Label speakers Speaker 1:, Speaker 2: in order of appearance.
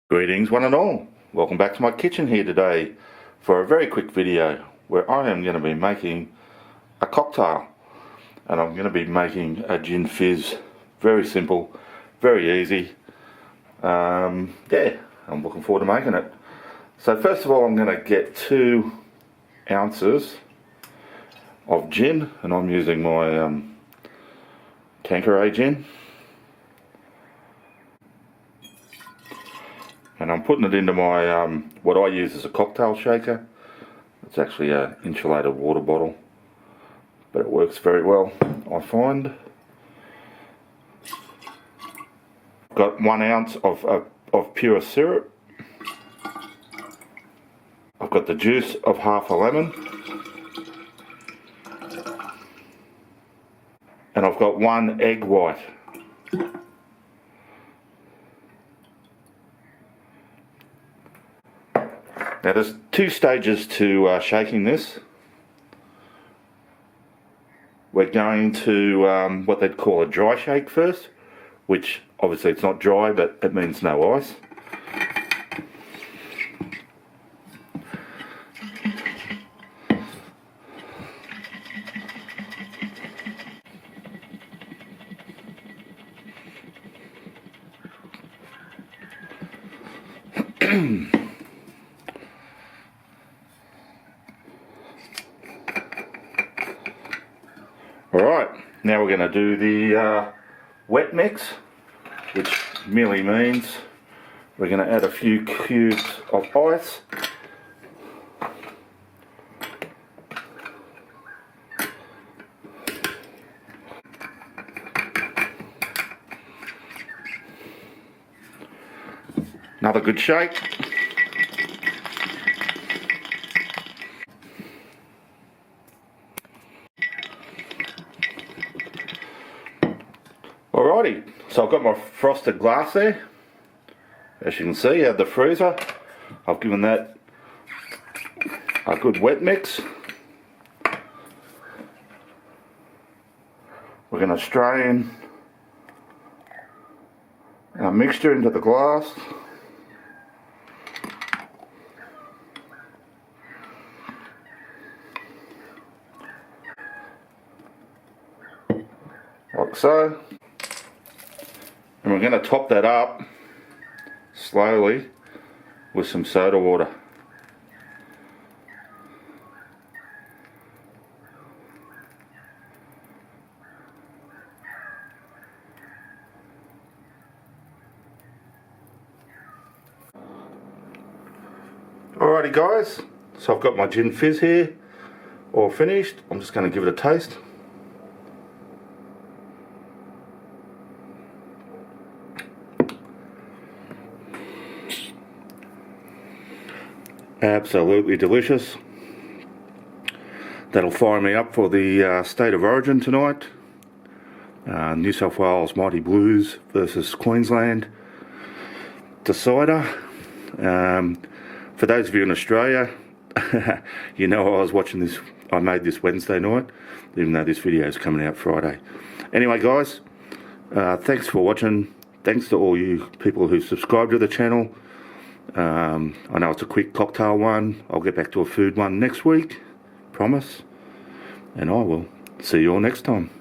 Speaker 1: Greetings one and all. Welcome back to my kitchen here today for a very quick video where I am going to be making a cocktail, and I'm going to be making a gin fizz. Very simple, very easy. Yeah, I'm looking forward to making it. So first of all, I'm going to get 2 ounces of gin, and I'm using my Tanqueray gin. And I'm putting it into my, what I use as a cocktail shaker. It's actually an insulated water bottle, but it works very well, I find. I've got 1 ounce of pure syrup. I've got the juice of half a lemon. And I've got 1 egg white. Now there's 2 stages to shaking this. We're going to what they'd call a dry shake first, which obviously it's not dry, but it means no ice. Alright, now we're going to do the wet mix, which merely means we're going to add a few cubes of ice. Another good shake. Alrighty, so I've got my frosted glass there. As you can see, out of the freezer. I've given that a good wet mix. We're going to strain our mixture into the glass. Like so. And we're going to top that up slowly with some soda water. Alrighty guys, so I've got my gin fizz here all finished. I'm just going to give it a taste. Absolutely delicious. That'll fire me up for the State of Origin tonight. New South Wales Mighty Blues versus Queensland decider. For those of you in Australia, you know I was watching this, I made this Wednesday night, even though this video is coming out Friday. Anyway guys, thanks for watching. Thanks to all you people who subscribe to the channel. I know it's a quick cocktail one. I'll get back to a food one next week, promise, and I will see you all next time.